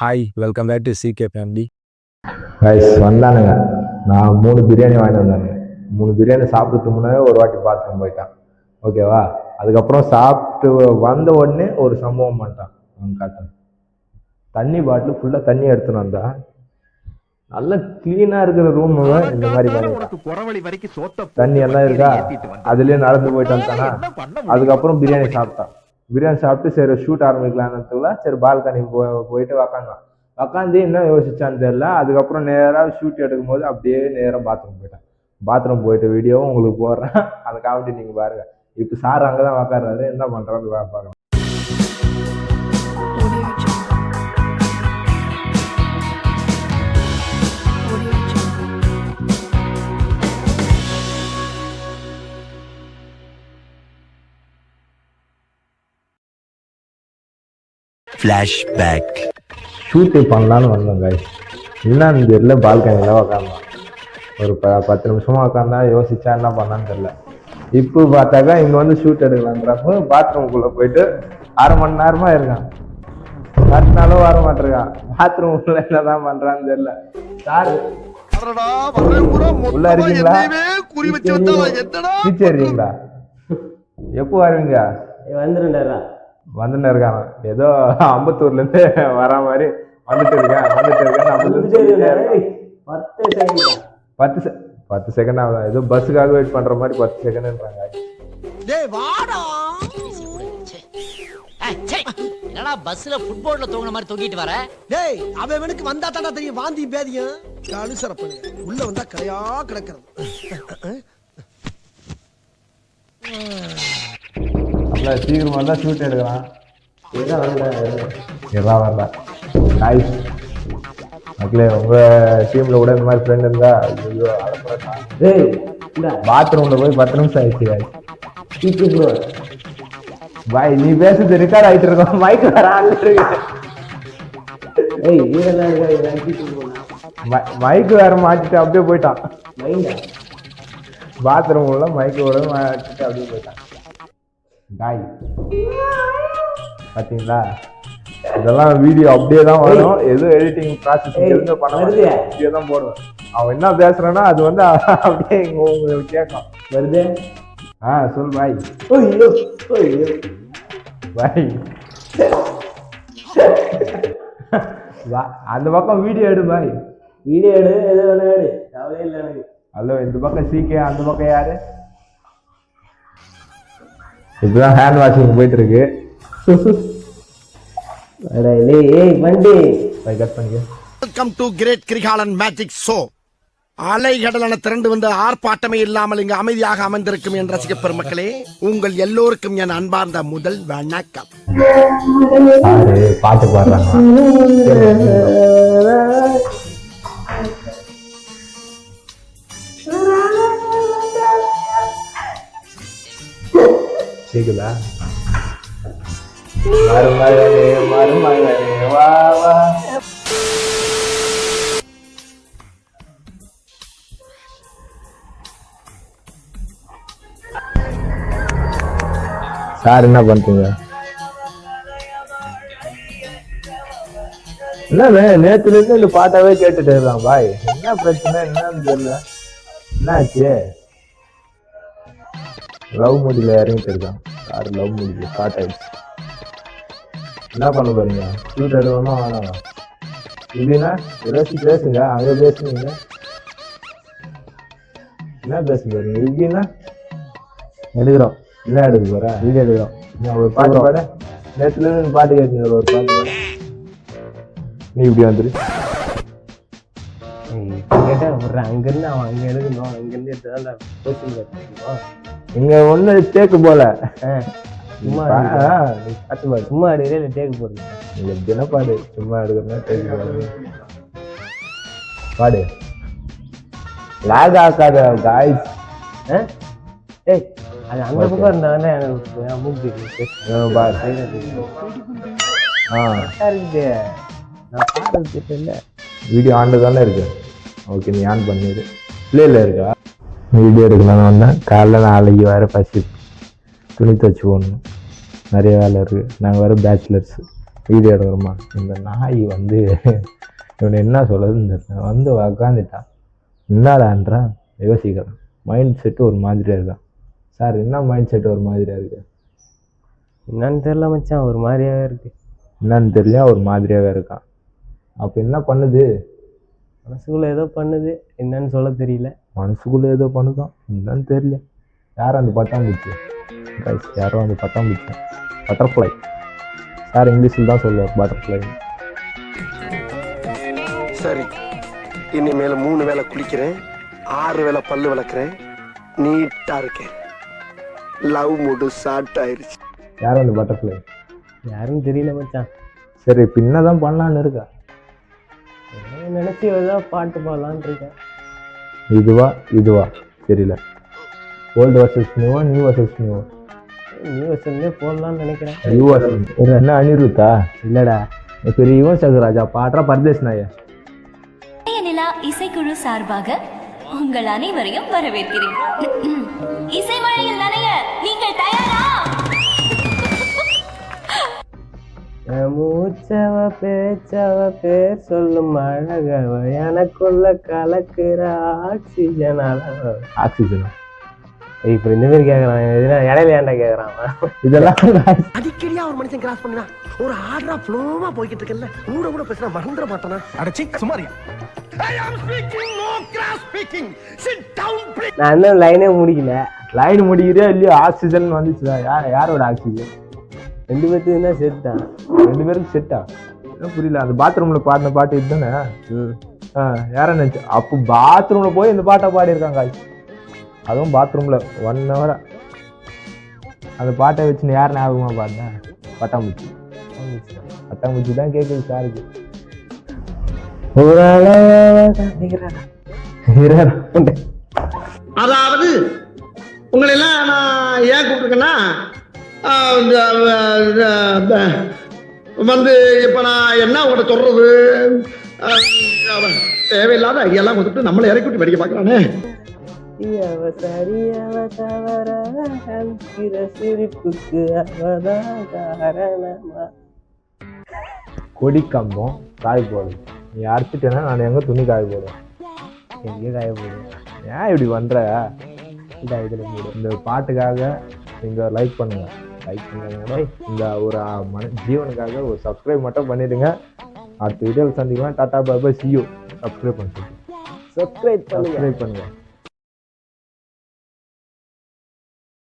Hi welcome back to CK family. Rice வந்தானுங்க. நான் 3 பிரியாணி வாங்கிட்டு வந்தாங்க. 3 பிரியாணி சாப்பிட்டு முன்னாடி ஒரு வாட்டி பாத்ரூம் போயிட்டான். ஓகேவா? அதுக்கப்புறம் சாப்பிட்டு வந்த உடனே ஒரு சம்பவம் பண்ணிட்டான். அவன் காட்டான். தண்ணி பாட்டில் ஃபுல்லாக தண்ணி எடுத்துன்னு வந்தா நல்ல கிளீனாக இருக்கிற ரூம் இந்த மாதிரி பண்ணிட்டான். தண்ணி எல்லாம் இருக்கா அதுலேயே நடந்து போயிட்டு வந்துட்டானா. அதுக்கப்புறம் பிரியாணி சாப்பிட்டான். பிரியாணி சாப்பிட்டு சரி ஷூட் ஆரம்பிக்கலான்றதுக்குள்ள சரி பால்கனி போயிட்டு உக்காந்து என்ன யோசிச்சான்னு தெரியல. அதுக்கப்புறம் நேராக ஷூட் எடுக்கும் போது அப்படியே நேராக பாத்ரூம் போயிட்டேன். பாத்ரூம் போயிட்டு வீடியோவும் உங்களுக்கு போடுறேன். அந்த காமெடி நீங்கள் பாருங்க. இப்போ சார் அங்கே தான் உக்காடுறாரு. என்ன பண்ணுறாரு பார்க்கலாம். ஃப்ளாஷ்பேக். ஷூட்டு பண்ணலான்னு வந்தோம் கைஸ். என்னன்னு தெரியல. பால்கனியில் உக்காந்தான். ஒரு 10 நிமிஷமா உக்காந்தா யோசிச்சா என்ன பண்ணான்னு தெரியல. இப்போ பார்த்தாக்கா இங்கே வந்து ஷூட் எடுக்கலான்றப்போ பாத்ரூம்குள்ளே போயிட்டு 1/2 மணி நேரமா இருக்கான். கட்டினாலும் வர மாட்டிருக்கான். பாத்ரூம்குள்ள என்னதான் பண்றான்னு தெரியல. சார் உள்ள இருக்கீங்களா? டீச்சர்ங்களா? எப்போ வருவீங்க? வந்துட்டு இருக்கான். ஏதோ அம்பத்தூர்ல இருந்து வர மாதிரி வந்துட்டு இருக்கேன். 10 செகண்ட் ஆகுதான். ஏதோ பஸ்ஸுக்காக வெயிட் பண்ற மாதிரி 10 செகண்ட்ன்றாங்க. என்னடா பஸ்ல ஃபுட்போர்ட்ல தூங்குன மாதிரி தூங்கிட்டு வர? டேய் அவனுக்கு வந்தா தானே தெரியும் வாந்தி பேதியும். அனுசரப்படு. உள்ள வந்தா கரையா கிடக்கிறது. சீக்கிரமா தான் ஷூட் எடுக்கலாம். எல்லாம் வரல. காய்ஸ் மக்களே, உங்க டீம்ல கூட இந்த மாதிரி ஃப்ரெண்ட் இருந்தா பாத்ரூம்ல போய் 10 நிமிஷம் ஆயிடுச்சு. பாய் நீ பேசுறது ரெக்கார்ட் ஆயிட்டு இருக்கோம். மைக் வேற ஆன்ல இருக்கு. மைக் வேற மாட்டிட்டு அப்படியே போயிட்டான். பாத்ரூம்ல மைக்கோட மாட்டிட்டு அப்படியே போயிட்டான். காய் பாத்தீங்களா? இதெல்லாம் வீடியோ அப்படியே தான் வரும். எதுவும் எடிட்டிங் ப்ராசஸ் எதுவும் பண்ண அப்படியே தான் போடுவேன். அவன் என்ன பேசுறான்னா அது வந்து அப்படியே உங்களுக்கு கேட்கும். வருது. சொல் பாய். பாய் அந்த பக்கம் வீடியோ எடு பாய். வீடியோ எடு, எது வேணா எடு, கவலையே இல்லை எனக்கு. ஹலோ, இந்த பக்கம் சிகே, அந்த பக்கம் யாரு? இப்பதான் ஹேண்ட் வாஷிங் போயிட்டு இருக்கு. Welcome to great Kirikalan magic show. அலைகடலான திரண்டு வந்து ஆர்ப்பாட்டமே இல்லாமல் இங்கு அமைதியாக அமர்ந்திருக்கும் என் ரசிக பெருமக்களே, உங்கள் எல்லோருக்கும் என் அன்பார்ந்த முதல் வணக்கம். பாட்டு பாடுறாங்க. கேக்குதா? மருமகனே வா வா. சார் என்ன பண்றீங்க? என்ன நேத்துல இருந்து இந்த பாட்டாவே கேட்டுட்டு இருக்கான் பாய். என்ன பிரச்சனை என்னன்னு தெரியல. என்னாச்சு? லவ் மூடியில இறங்கிட்டு இருக்கான். யாரு லவ் மூடியில ஸ்டார்ட் ஆயிடுச்சு. என்ன பண்ண போறீங்க? ஷூட் எடுக்கணுமா வேணாமா? இல்லைன்னா ஏதாச்சும் பேசுங்க. அங்கே பேசுனீங்க என்ன பேச போறீங்க? இப்படின்னா எடுக்கிறோம். என்ன எடுக்க போற? வீடியோ எடுக்கிறோம். ஒரு பாட்டு பாட. நேத்துல இருந்து பாட்டு கேட்குங்க. ஒரு பாட்டு பாட. நீ இப்படி வந்துரு. கேட்டா போடுறேன். அங்கிருந்து அவன் அங்க எடுக்கணும். அங்கிருந்து எடுத்ததால இங்க ஒண்ணு டேக்கு போல. சும்மா சும்மா எடுக்கிறே டேக்கு போடுறீங்க. நீங்க தினப்பாடு சும்மா எடுக்கிறதா டேக்கு போடுறது. பாடு. லாக் ஆக்காத காய்ஸ். ஏய் அது அந்த பக்கம் இருந்தானே மூக்கு வீடியோ ஆன்ல தானே இருக்கு. ஓகே, நீ ஆன் பண்ணிடு. பிளேல இருக்கா? வீடியோ எடுக்கலாம்னு வந்தேன். காலைல நாளைக்கு வேறு பசி துணி துவச்சி போடணும். நிறைய வேலை இருக்குது. நாங்கள் வேறு பேச்சுலர்ஸு. வீடியோ எடுக்கிறோமா இந்த நாய் வந்து இவனை என்ன சொல்லுதுன்னு தெரியல வந்து உக்காந்துட்டான் என்னடான்றான் யோசிக்கிறான் மைண்ட் செட்டு ஒரு மாதிரியாக இருக்கான் சார் என்ன மைண்ட் செட்டு ஒரு மாதிரியாக இருக்கு என்னன்னு தெரியல மச்சான் ஒரு மாதிரியாவே இருக்கு என்னன்னு தெரியல ஒரு மாதிரியாகவே இருக்கான் அப்போ என்ன பண்ணுது மனசுக்குள்ள ஏதோ பண்ணுது என்னன்னு சொல்ல தெரியல மனசுக்குள்ளே ஏதோ பண்ணுதான் என்னன்னு தெரியல யாரும் அந்த பட்டாம்பூச்சி கைஸ் யாரோ அந்த பட்டாம்பூச்சி பட்டர்ஃப்ளை சார் இங்கிலீஷில் தான் சொல்லுவார் பட்டர்ஃப்ளை சரி இனிமேல் 3 வேளை குளிக்கிறேன் 6 வேளை பல்லு விளக்குறேன் நீட்டா இருக்கேன் லவ் மூடு ஷார்ட் ஆயிருச்சு யாரும் அந்த பட்டர்ஃப்ளை யாரும் தெரியல மச்சான் சரி பின்னதான் பண்ணலான்னு இருக்கா நினைச்சு ஏதோ பாட்டு பாடலான்னு இருக்கேன் இதுவா தெரியல ஓல்டு வர்சஸ் நியூவா நியூ வர்சஸ் நியூவா நியூ வருஷன்லேயே போடலான்னு நினைக்கிறேன் நியூ வர்சஸ் என்ன அனிருத்தா இல்லடா பெரிய யுவன் சங்கர் ராஜா பாடுறா பரதேஷ் நாயா நிலா இசைக்குழு சார்பாக உங்கள் அனைவரையும் வரவேற்கிறேன் இசை மழையில் நனைய நீங்கள் தயாரா மூச்சவ பேச்சவ பேர் சொல்லும் அழகவ எனக்குள்ள கலக்குற ஆக்சிஜன் அளவு ஆக்சிஜனா இப்ப இந்த மாதிரி கேக்குறான் எதுனா இடையில ஏன்டா கேக்குறான் இதெல்லாம் அடிக்கடியா ஒரு மனுஷன் கிராஸ் பண்ணுனா ஒரு ஆர்டரா ஃப்ளோவா போய்கிட்டு இருக்கல கூட பேசினா மறந்துட மாட்டானா அடச்சி Samariya I am speaking no cross speaking sit down please நான் இன்னும் லைனே முடிக்கல லைன் முடிக்கிறியா இல்லையா ஆக்சிஜன் வந்துச்சுதா யாரோட ஆக்சிஜன் 2 பேர்த்துக்கு தான் சேர்த்தான் 2 பேருக்கு செட்டா புரியல அந்த பாத்ரூம்ல பாடின பாட்டு இதுதானே யார நினைச்சு அப்போ பாத்ரூம்ல போய் இந்த பாட்டை பாடியிருக்காங்க அதுவும் பாத்ரூம்ல 1 hour அந்த பாட்டை வச்சு யார் ஞாபகமா பாடினேன் பட்டாம்பூச்சி தான் கேட்குது சாருக்கு அதாவது உங்களை எல்லாம் நான் ஏன் கூப்பிட்டுருக்கேன்னா வந்து இப்ப நான் என்ன உங்கள்கிட்ட சொல்றது தேவையில்லாத ஐடியாலாம் கொடுத்துட்டு நம்மளை இறக்கி விட்டு படிக்க பார்க்கறானே சிரிப்புக்கு அவதான் காரணமா கொடி கம்பம் காய் போடுது நீ அரைச்சிட்டேன்னா நான் எங்க துணி காய போடுவேன் எங்கேயோ காய போடுவேன் ஏன் இப்படி பண்ற இதுல போடு இந்த பாட்டுக்காக நீங்க லைக் பண்ணுங்க கூட இந்த ஒரு ஜீவனுக்காக ஒரு சப்ஸ்கிரைப் மட்டும் பண்ணிடுங்க அடுத்த வீடியோவில் சந்திக்கலாம் டாடா பாய் பாய் see you சப்ஸ்கிரைப் பண்ணுங்க சப்ஸ்கிரைப் பண்ணுங்க பண்ணுங்க